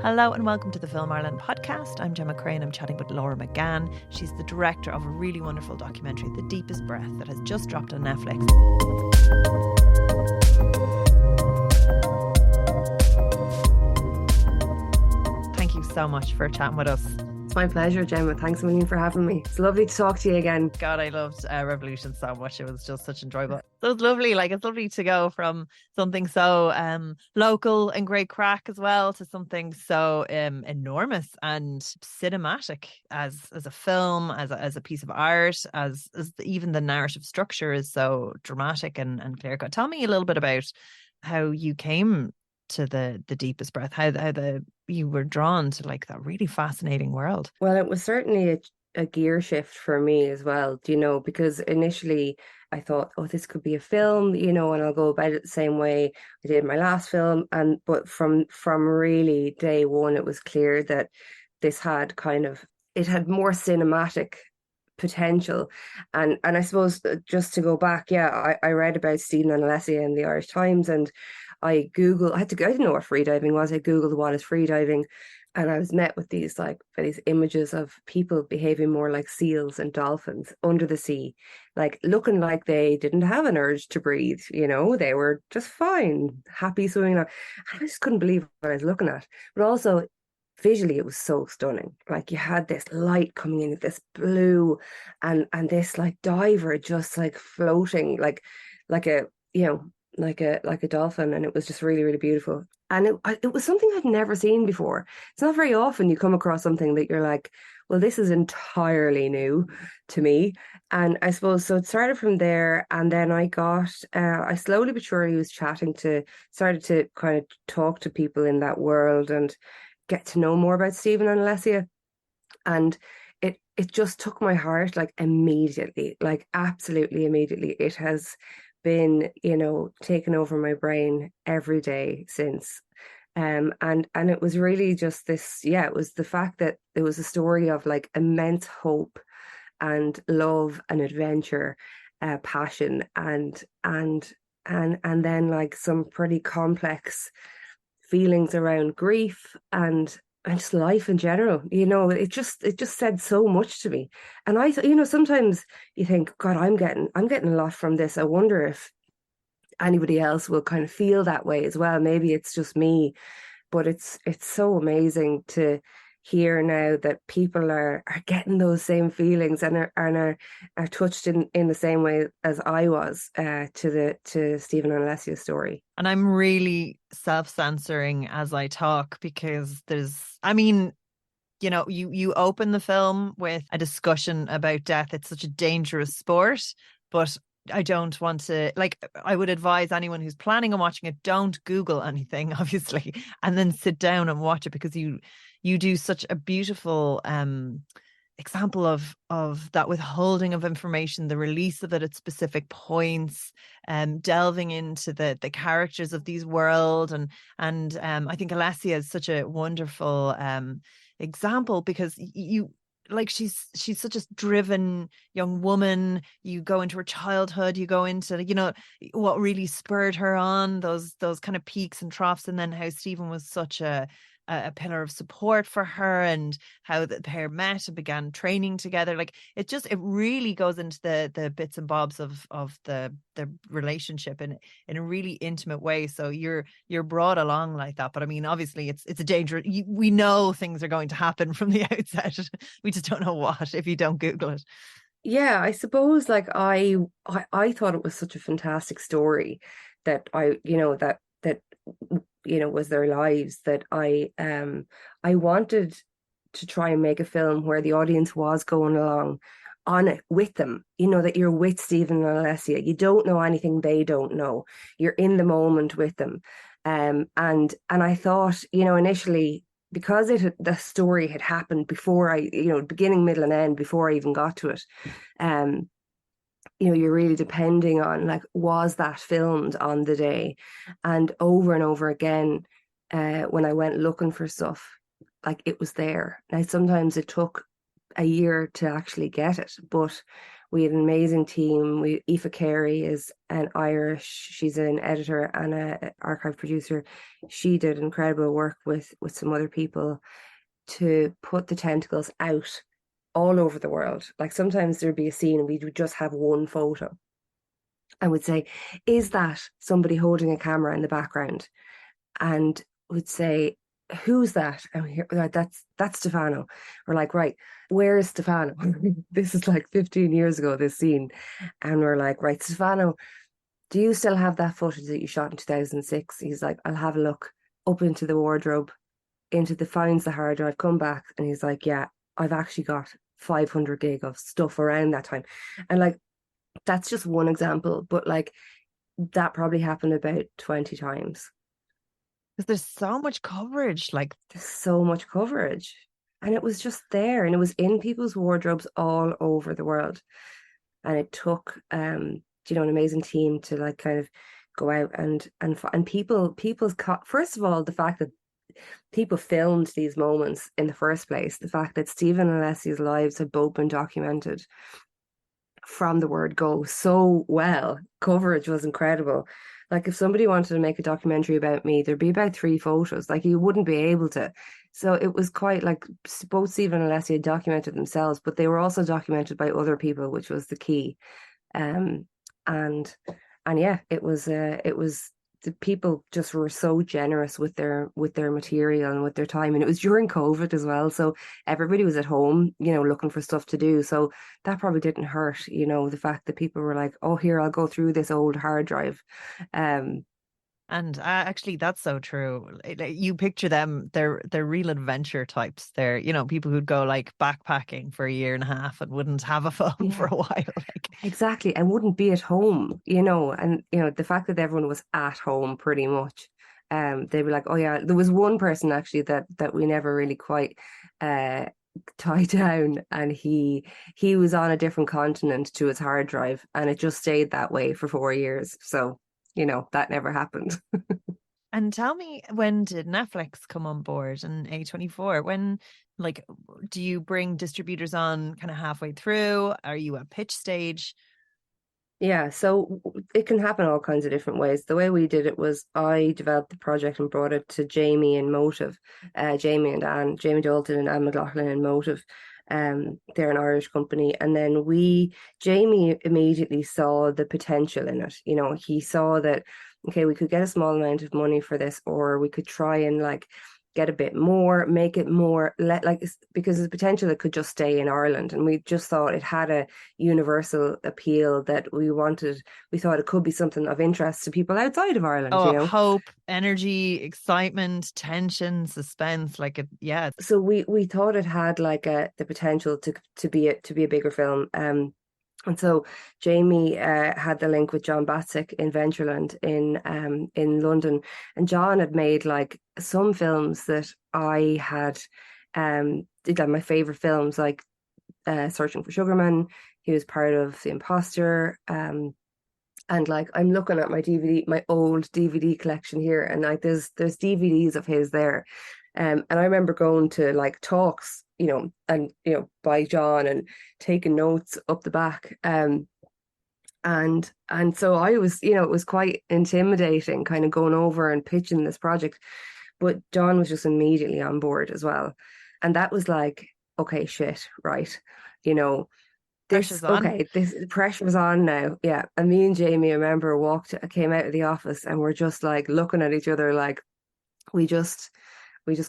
Hello and welcome to the Film Ireland podcast. I'm Gemma Creagh and I'm chatting with Laura McGann. She's the director of a really wonderful documentary, The Deepest Breath, that has just dropped on Netflix. Thank you so much for chatting with us. It's my pleasure, Gemma. Thanks a million for having me. It's lovely to talk to you again. God, I loved Revolution so much. It was just such enjoyable. So it's lovely. It's lovely to go from something so local and great crack as well to something so enormous and cinematic as a film, as a piece of art, as even the narrative structure is so dramatic and clear cut. Tell me a little bit about how you came to the Deepest Breath, how you were drawn to that really fascinating world. Well, it was certainly a gear shift for me as well, because initially I thought, oh, this could be a film, and I'll go about it the same way I did my last film. But from really day one, it was clear that this had it had more cinematic potential. And I suppose just to go back, I read about Stephen and Alessia in the Irish Times, and I didn't know what freediving was. I Googled what is freediving, and I was met with these images of people behaving more like seals and dolphins under the sea, looking like they didn't have an urge to breathe. They were just fine, happy swimming around. I just couldn't believe what I was looking at. But also, visually, it was so stunning. You had this light coming in, this blue, and this diver just floating like a dolphin, and it was just really, really beautiful. And it was something I'd never seen before. It's not very often you come across something that you're like, well, this is entirely new to me. And I suppose so it started from there, and then I slowly but surely started to kind of talk to people in that world and get to know more about Stephen and Alessia. And it just took my heart immediately, absolutely immediately. It has been, taken over my brain every day since. And it was really just this, it was the fact that it was a story of immense hope and love and adventure, passion and then some pretty complex feelings around grief and just life in general. It just said so much to me. And I, sometimes you think, God, I'm getting a lot from this. I wonder if anybody else will kind of feel that way as well. Maybe it's just me, but it's so amazing to hear now that people are getting those same feelings and are touched in the same way as I was to Stephen and Alessia's story. And I'm really self-censoring as I talk because you open the film with a discussion about death. It's such a dangerous sport, but I don't want to, I would advise anyone who's planning on watching it, don't Google anything, obviously, and then sit down and watch it, because you do such a beautiful example of that withholding of information, the release of it at specific points, delving into the characters of these world. And I think Alessia is such a wonderful example, because she's such a driven young woman. You go into her childhood, you go into what really spurred her on, those kind of peaks and troughs, and then how Stephen was such a pillar of support for her, and how the pair met and began training together. It really goes into the bits and bobs of the relationship in a really intimate way. So you're brought along like that. But obviously it's a danger. We know things are going to happen from the outset. We just don't know what if you don't Google it. Yeah, I suppose I thought it was such a fantastic story that was their lives, that I wanted to try and make a film where the audience was going along on it with them, that you're with Stephen and Alessia. You don't know anything they don't know. You're in the moment with them. And I thought, initially, because the story had happened before I, beginning, middle and end, before I even got to it, you're really depending on was that filmed on the day? And over again, when I went looking for stuff, it was there. Now, sometimes it took a year to actually get it, but We had an amazing team. Aoife Carey is an Irish. She's an editor and a archive producer. She did incredible work with some other people to put the tentacles out all over the world. Like sometimes there'd be a scene and we would just have one photo and would say, is that somebody holding a camera in the background? And would say, who's that? And we hear, that's Stefano. We're like, right, where is Stefano? This is like 15 years ago, this scene. And we're like, right, Stefano, do you still have that footage that you shot in 2006? He's like, I'll have a look up into the wardrobe, finds the hard drive, come back. And he's like, yeah, I've actually got 500 gig of stuff around that time. And like, that's just one example, but like that probably happened about 20 times. Because there's so much coverage. Like, There's so much coverage. And it was just there and it was in people's wardrobes all over the world. And it took you know, an amazing team to like kind of go out and people's first of all, the fact that people filmed these moments in the first place, the fact that Stephen and Alessia's lives have both been documented from the word go so well. Coverage was incredible. Like if somebody wanted to make a documentary about me, there'd be about 3 photos. Like you wouldn't be able to. So it was quite like both Stephen and Alessia documented themselves, but they were also documented by other people, which was the key. Um, and yeah, it was the people just were so generous with their material and with their time, and it was during COVID as well, so everybody was at home, you know, looking for stuff to do. So that probably didn't hurt, you know, the fact that people were like, oh, here, I'll go through this old hard drive. and actually, that's so true. You picture them; they're real adventure types. They're, you know, people who'd go like backpacking for a year and a half and wouldn't have a phone for Yeah, a while. Like, exactly. I wouldn't be at home, you know, and you know, the fact that everyone was at home pretty much. They'd be like, oh yeah, there was one person actually that we never really quite uh tied down, and he was on a different continent to his hard drive, and it just stayed that way for 4 years. So, you know, that never happened. and tell me, when did Netflix come on board and A24? When, like, do you bring distributors on kind of halfway through? Are you at pitch stage? Yeah, so it can happen all kinds of different ways. The way we did it was I developed the project and brought it to Jamie and Motive, Jamie Dalton and Anne McLaughlin and Motive. They're an Irish company. And then Jamie immediately saw the potential in it. You know, he saw that, okay, we could get a small amount of money for this, or we could try and like get a bit more, make it more because there's potential it could just stay in Ireland. And we just thought it had a universal appeal that we thought it could be something of interest to people outside of Ireland, you Oh, know. hope, energy, excitement, tension, suspense, like it, yeah. So we thought it had like the potential to be a bigger film. And so Jamie had the link with John Batzik in Ventureland in London, and John had made like some films that I had did like my favorite films, like Searching for Sugarman. He was part of The Imposter. And like I'm looking at my old DVD collection here, and like there's DVDs of his there. And I remember going to like talks, you know, and you know, by John and taking notes up the back. And so I was, you know, it was quite intimidating kind of going over and pitching this project. But John was just immediately on board as well. And that was like, okay, shit, right. You know, Pressure's on. this pressure's on now. Yeah. And me and Jamie, I remember came out of the office and we're just like looking at each other like we just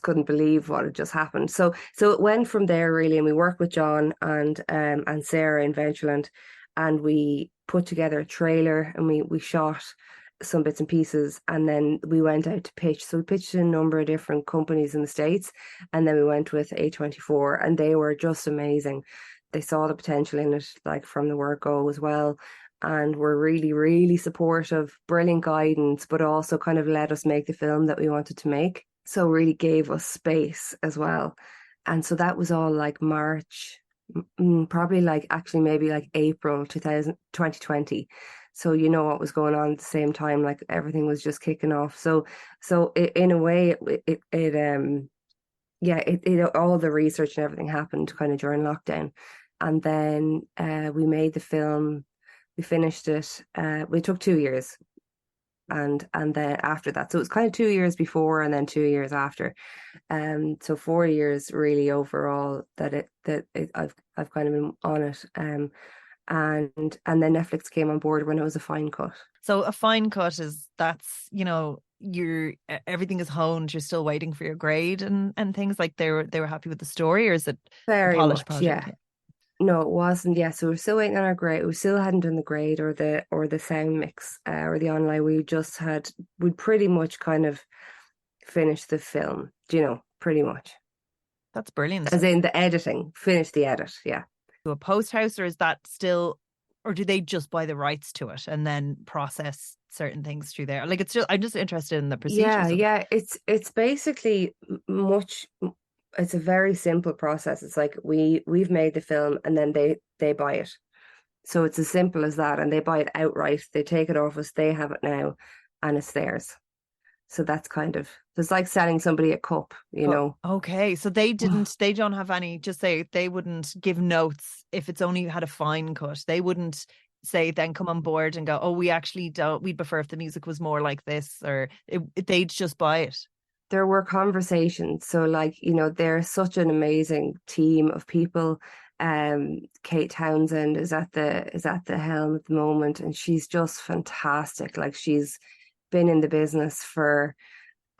couldn't believe what had just happened. So it went from there really, and we worked with John and Sarah in Ventureland, and we put together a trailer and we shot some bits and pieces, and then we went out to pitch. So we pitched to a number of different companies in the States, and then we went with A24, and they were just amazing. They saw the potential in it, like from the word go as well, and were really, really supportive, brilliant guidance, but also kind of let us make the film that we wanted to make. So really gave us space as well. And so that was all like March, probably like actually maybe like April 2020. So you know what was going on at the same time, like everything was just kicking off. In a way, it all the research and everything happened kind of during lockdown. And then we made the film, we finished it. We took 2 years, and then after that, so it was kind of 2 years before and then 2 years after. So 4 years really overall I've kind of been on it. And then Netflix came on board when it was a fine cut. So a fine cut that's, you're everything is honed, you're still waiting for your grade and things, like they were happy with the story, or is it a Very polished much, project? yeah. No, it wasn't. Yeah, so we're still waiting on our grade. We still hadn't done the grade or the sound mix or the online. We'd pretty much kind of finished the film, pretty much. That's brilliant. As in the editing, finished the edit, yeah. To a post house, or is that still, or do they just buy the rights to it and then process certain things through there? Like, I'm just interested in the procedures. Yeah. It's basically much. It's a very simple process. It's like we've made the film and then they buy it. So it's as simple as that, and they buy it outright. They take it off us. They have it now, and it's theirs. So that's it's like selling somebody a cup, Okay, so they don't have any, just say they wouldn't give notes if it's only had a fine cut. They wouldn't say then come on board and go, oh, we actually don't, we'd prefer if the music was more like this, or they'd just buy it. There were conversations. So they're such an amazing team of people. Kate Townsend is at the helm at the moment, and she's just fantastic. Like, she's been in the business for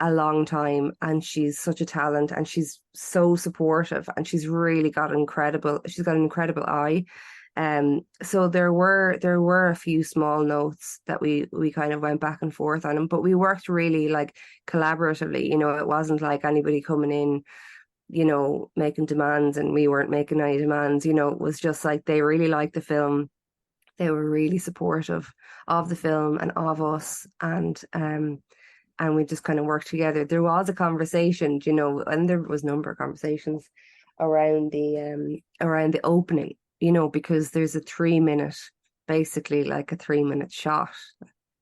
a long time, and she's such a talent, and she's so supportive, and she's got an incredible eye. So there were a few small notes that we kind of went back and forth on them, but we worked really like collaboratively. It wasn't like anybody coming in, making demands and we weren't making any demands. It was just like they really liked the film. They were really supportive of the film and of us, and we just kind of worked together. There was a conversation, and there was a number of conversations around the opening, because there's a 3-minute, basically like a 3-minute shot.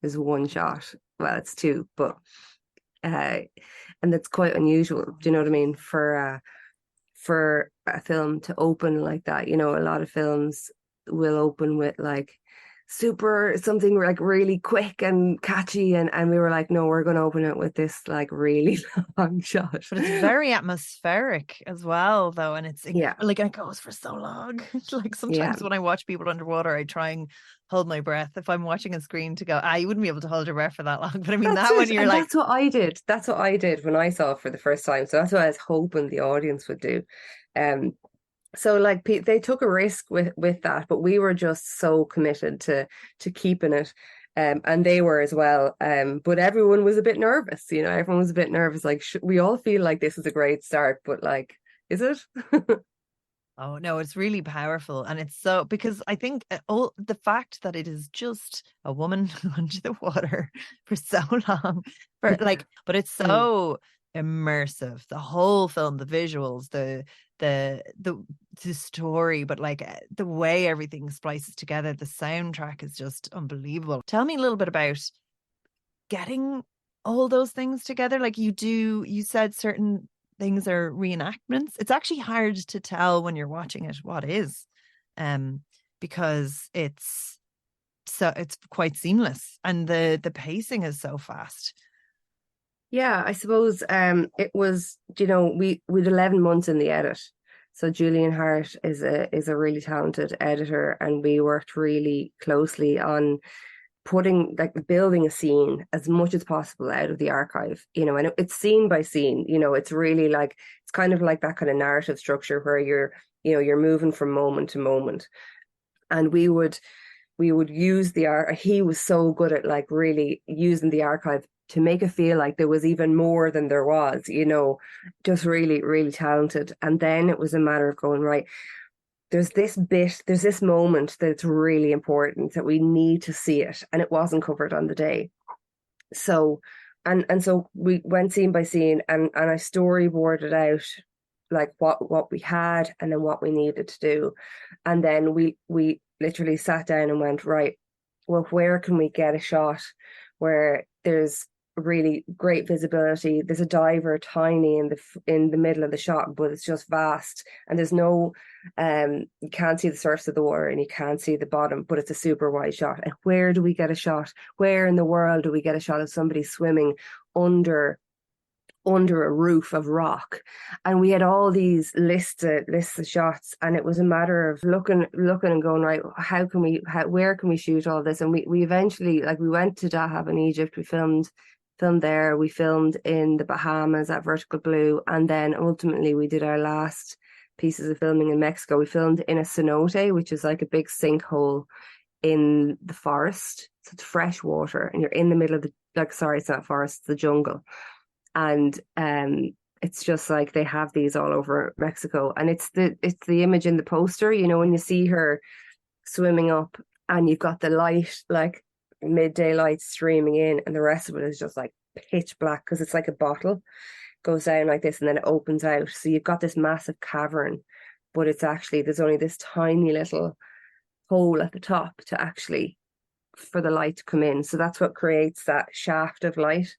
There's one shot. Well, it's two, but and that's quite unusual. Do you know what I mean? For a film to open like that, a lot of films will open with like something like really quick and catchy, and we were like, no, we're going to open it with this like really long shot. But it's very atmospheric as well, though, and it's yeah, like, it goes for so long. Like, sometimes when I watch people underwater, I try and hold my breath if I'm watching a screen to go, you wouldn't be able to hold your breath for that long. But I mean, that one, you're like, that's what I did. That's what I did when I saw it for the first time. So that's what I was hoping the audience would do. So like they took a risk with that, but we were just so committed to keeping it, and they were as well. But everyone was a bit nervous. Everyone was a bit nervous. Like, we all feel like this is a great start, but like, is it? Oh no, it's really powerful, and it's so, because I think the fact that it is just a woman under the water for so long, but it's so immersive. The whole film, the visuals, the story, but like the way everything splices together, the soundtrack is just unbelievable. Tell me a little bit about getting all those things together. Like, you said certain things are reenactments. It's actually hard to tell when you're watching it what is, because it's quite seamless, and the pacing is so fast. Yeah, I suppose it was, we'd 11 months in the edit. So Julian Hart is a really talented editor, and we worked really closely on building a scene as much as possible out of the archive, and it's scene by scene. It's really like, it's kind of like that kind of narrative structure where you're moving from moment to moment. And we would use he was so good at like really using the archive to make it feel like there was even more than there was, just really, really talented. And then it was a matter of going, right, there's this moment that's really important that we need to see it, and it wasn't covered on the day. So, and so we went scene by scene, and I storyboarded out like what we had and then what we needed to do. And then we literally sat down and went, right, well, where can we get a shot where there's really great visibility. There's a diver tiny in the middle of the shot, but it's just vast, and there's no you can't see the surface of the water and you can't see the bottom, but it's a super wide shot. And where do we get a shot? Where in the world do we get a shot of somebody swimming under a roof of rock? And we had all these lists of shots, and it was a matter of looking and going, right, where can we shoot all this? And we eventually, like, we went to Dahab in Egypt. We filmed there. We filmed in the Bahamas at Vertical Blue, and then ultimately we did our last pieces of filming in Mexico. We filmed in a cenote, which is like a big sinkhole in the forest. So it's fresh water, and you're in the middle of it's not forest, it's the jungle. And it's just like they have these all over Mexico, and it's the image in the poster, you know, when you see her swimming up and you've got the light, like midday light streaming in, and the rest of it is just like pitch black because it's like a bottle goes down like this and then it opens out. So you've got this massive cavern, but it's actually, there's only this tiny little hole at the top to actually for the light to come in. So that's what creates that shaft of light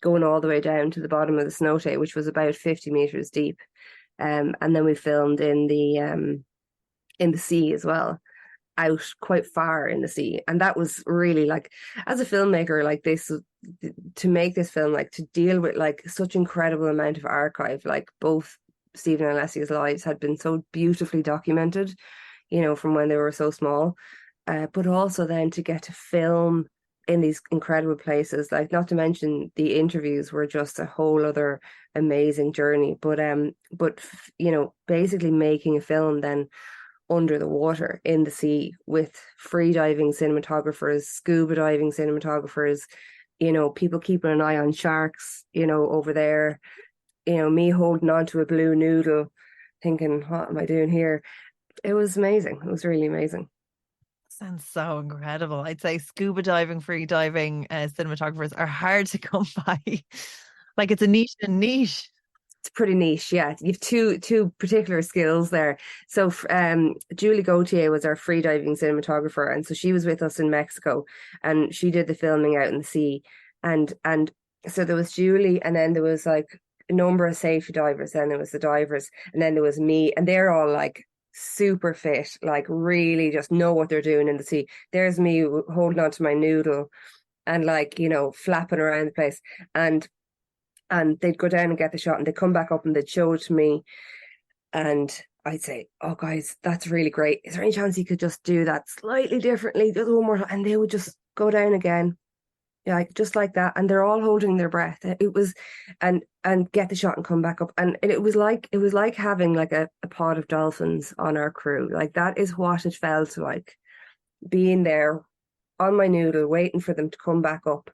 going all the way down to the bottom of the cenote, which was about 50 meters deep. And then we filmed in the sea as well, out quite far in the sea. And that was really, like, as a filmmaker, like this, to make this film, like to deal with like such incredible amount of archive, like both Stephen and Alessia's lives had been so beautifully documented, you know, from when they were so small, but also then to get to film in these incredible places, like, not to mention the interviews were just a whole other amazing journey. But you know, basically making a film then under the water in the sea with freediving cinematographers, scuba diving cinematographers, you know, people keeping an eye on sharks, you know, over there, you know, me holding on to a blue noodle thinking, what am I doing here? It was amazing. It was really amazing. Sounds so incredible. I'd say scuba diving, free diving cinematographers are hard to come by. Like, it's a niche and niche. It's pretty niche, yeah. You've two particular skills there. So Julie Gauthier was our freediving cinematographer, and so she was with us in Mexico, and she did the filming out in the sea. And so there was Julie, and then there was like a number of safety divers, then there was the divers, and then there was me, and they're all like super fit, like really just know what they're doing in the sea. There's me holding on to my noodle and, like, you know, flapping around the place. And they'd go down and get the shot, and they'd come back up and they'd show it to me. And I'd say, oh, guys, that's really great. Is there any chance you could just do that slightly differently? Just one more time. And they would just go down again, like, just like that. And they're all holding their breath. It was, and get the shot and come back up. And it was like having like a pod of dolphins on our crew. Like, that is what it felt like, being there on my noodle, waiting for them to come back up.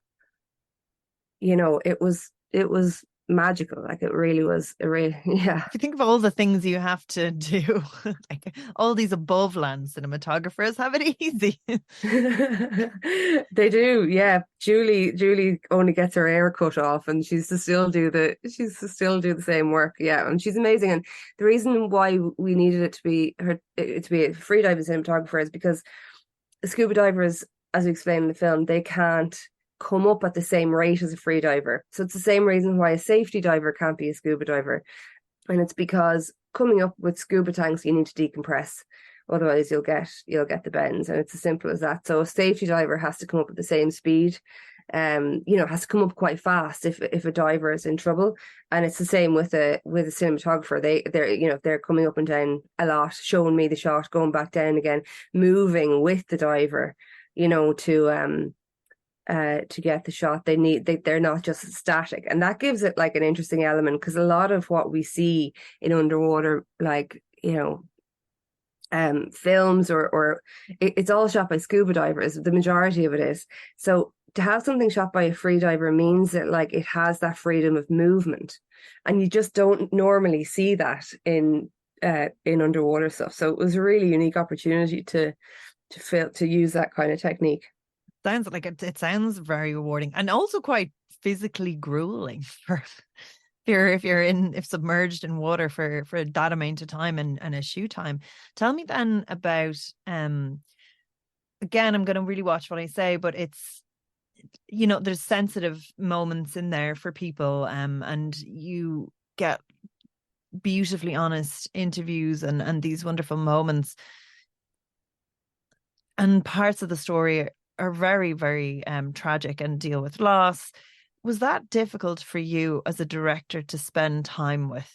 You know, it was magical. Like, it really was. Yeah. If you think of all the things you have to do, like all these above land cinematographers have it easy. They do, yeah. Julie only gets her hair cut off, and she's to still do the same work. Yeah, and she's amazing. And the reason why we needed it to be a freediving cinematographer is because scuba divers, as we explained in the film, they can't come up at the same rate as a free diver. So it's the same reason why a safety diver can't be a scuba diver. And it's because coming up with scuba tanks, you need to decompress. Otherwise you'll get the bends. And it's as simple as that. So a safety diver has to come up at the same speed. You know, has to come up quite fast if a diver is in trouble. And it's the same with a cinematographer. They're you know, they're coming up and down a lot, showing me the shot, going back down again, moving with the diver, you know, to get the shot. They're not just static, and that gives it like an interesting element, because a lot of what we see in underwater, like, you know, films or it's all shot by scuba divers. The majority of it is. So to have something shot by a free diver means that, like, it has that freedom of movement, and you just don't normally see that in underwater stuff. So it was a really unique opportunity to use that kind of technique. Sounds like it sounds very rewarding, and also quite physically grueling for if submerged in water for that amount of time and a shoot time. Tell me then about again, I'm going to really watch what I say, but it's there's sensitive moments in there for people, and you get beautifully honest interviews and these wonderful moments, and parts of the story are very, very tragic and deal with loss. Was that difficult for you as a director to spend time with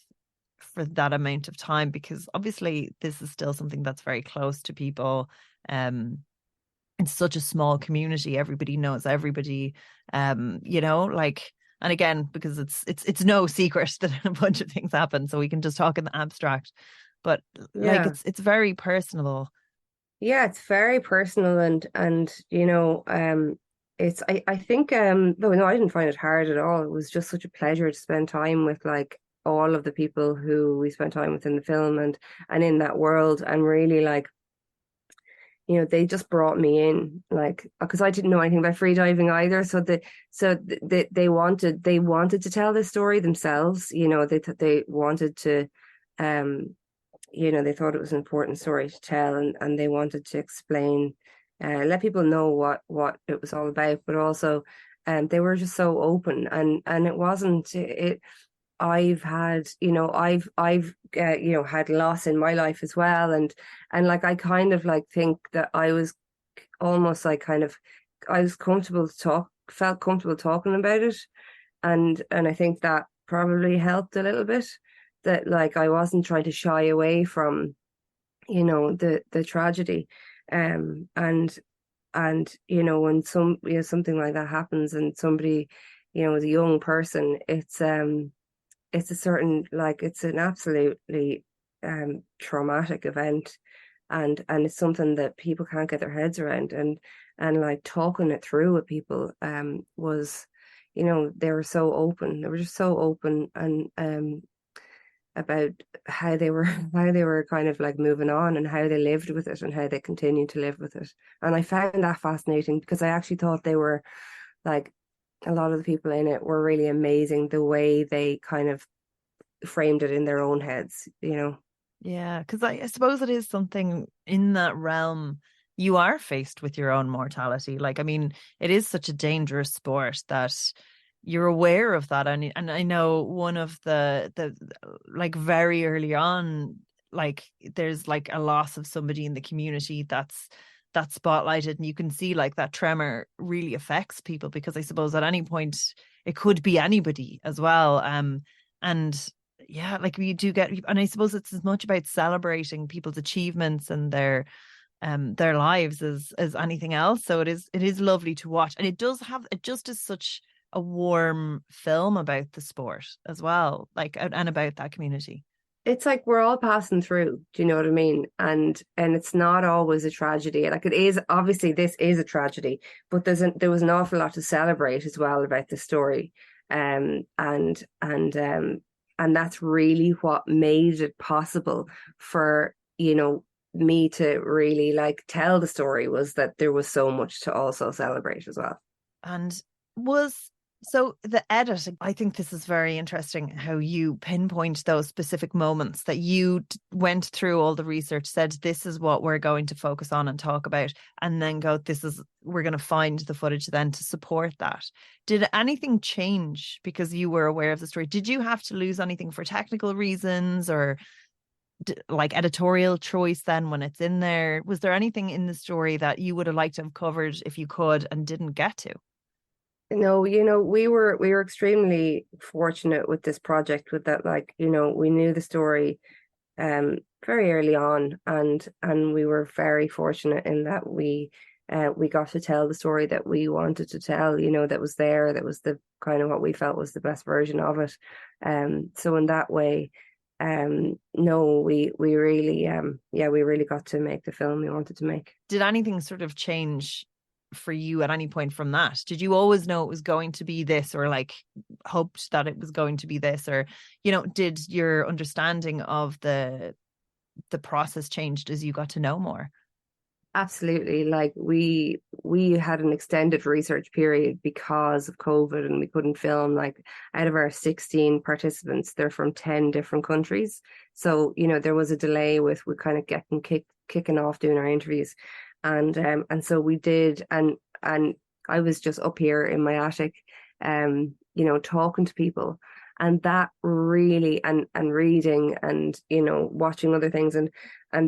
for that amount of time? Because obviously this is still something that's very close to people. It's such a small community. Everybody knows everybody. Like, and again, because it's no secret that a bunch of things happen, so we can just talk in the abstract. But like, Yeah. it's very personal. Yeah, it's very personal and it's I think no, I didn't find it hard at all. It was just such a pleasure to spend time with like all of the people who we spent time with in the film and in that world, and really like, they just brought me in, like, because I didn't know anything about freediving either. They wanted to tell this story themselves. They wanted to, they thought it was an important story to tell, and they wanted to explain, let people know what it was all about, but also, they were just so open, and it wasn't it. I've had, had loss in my life as well, and like I kind of like think that I was almost like kind of I was comfortable to talk, felt comfortable talking about it, and I think that probably helped a little bit. That like I wasn't trying to shy away from, the tragedy, and when something like that happens and somebody, is a young person, it's a certain, like, it's an absolutely traumatic event, and it's something that people can't get their heads around, and like talking it through with people was, they were so open, they were just so open, and about how they were how they were kind of like moving on, and how they lived with it, and how they continue to live with it. And I found that fascinating, because I actually thought they were like, a lot of the people in it were really amazing, the way they kind of framed it in their own heads. Yeah, because I suppose it is something in that realm. You are faced with your own mortality. Like, I mean, it is such a dangerous sport that you're aware of that. And I know one of the like very early on, like there's like a loss of somebody in the community that's spotlighted, and you can see like that tremor really affects people, because I suppose at any point it could be anybody as well. And yeah, like we do get, and I suppose it's as much about celebrating people's achievements and their lives as anything else. So it is lovely to watch, and it just is such a warm film about the sport as well, like, and about that community. It's like we're all passing through, do you know what I mean? And it's not always a tragedy. Like, it is, obviously this is a tragedy, but there was an awful lot to celebrate as well about the story. And that's really what made it possible for, me to really like tell the story, was that there was so much to also celebrate as well. And was so the edit, I think this is very interesting how you pinpoint those specific moments that you went through all the research, said this is what we're going to focus on and talk about, and then we're going to find the footage then to support that. Did anything change because you were aware of the story? Did you have to lose anything for technical reasons, or like editorial choice then when it's in there? Was there anything in the story that you would have liked to have covered if you could and didn't get to? No, we were extremely fortunate with this project, with that, like, we knew the story very early on, and we were very fortunate in that we got to tell the story that we wanted to tell, that was there, that was the kind of what we felt was the best version of it. So in that way, no, we really we really got to make the film we wanted to make. Did anything sort of change for you at any point from that? Did you always know it was going to be this, or like hoped that it was going to be this, or did your understanding of the process changed as you got to know more? Absolutely. Like, we had an extended research period because of COVID, and we couldn't film. Like, out of our 16 participants, they're from 10 different countries. So, there was a delay with kind of getting kicking off doing our interviews. And so we did, and I was just up here in my attic, talking to people. And that really, and reading and, watching other things, and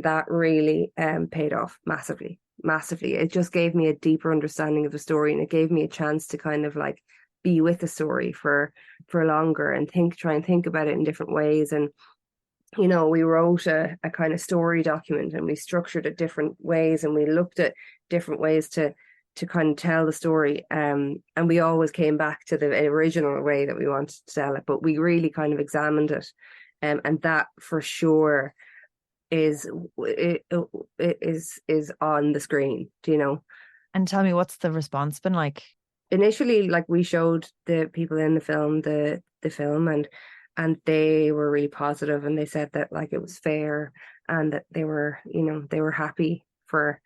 that really paid off massively, massively. It just gave me a deeper understanding of the story, and it gave me a chance to kind of like be with the story for longer and try and think about it in different ways. And we wrote a kind of story document, and we structured it different ways, and we looked at different ways to kind of tell the story. And we always came back to the original way that we wanted to tell it, but we really kind of examined it. And that for sure is on the screen, And tell me, what's the response been like? Initially, like, we showed the people in the film the film, and they were really positive, and they said that like it was fair, and that they were happy for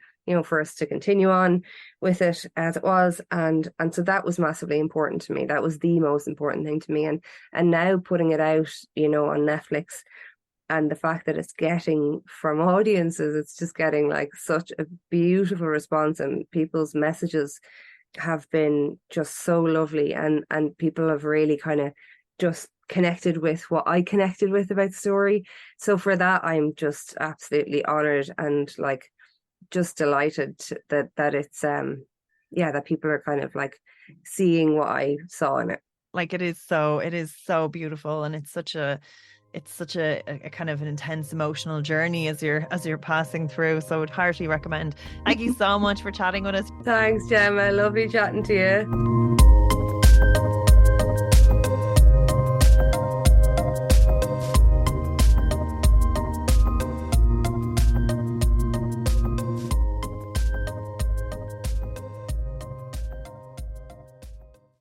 us to continue on with it as it was. And so that was massively important to me. That was the most important thing to me. And now putting it out, on Netflix, and the fact that it's getting from audiences, it's just getting like such a beautiful response, and people's messages have been just so lovely, and people have really kind of just connected with what I connected with about the story. So for that, I'm just absolutely honored, and like just delighted that it's that people are kind of like seeing what I saw in it. Like it is so beautiful, and it's such a kind of an intense emotional journey as you're passing through. So I would heartily recommend. Thank you so much for chatting with us. Thanks, Gemma. Lovely chatting to you.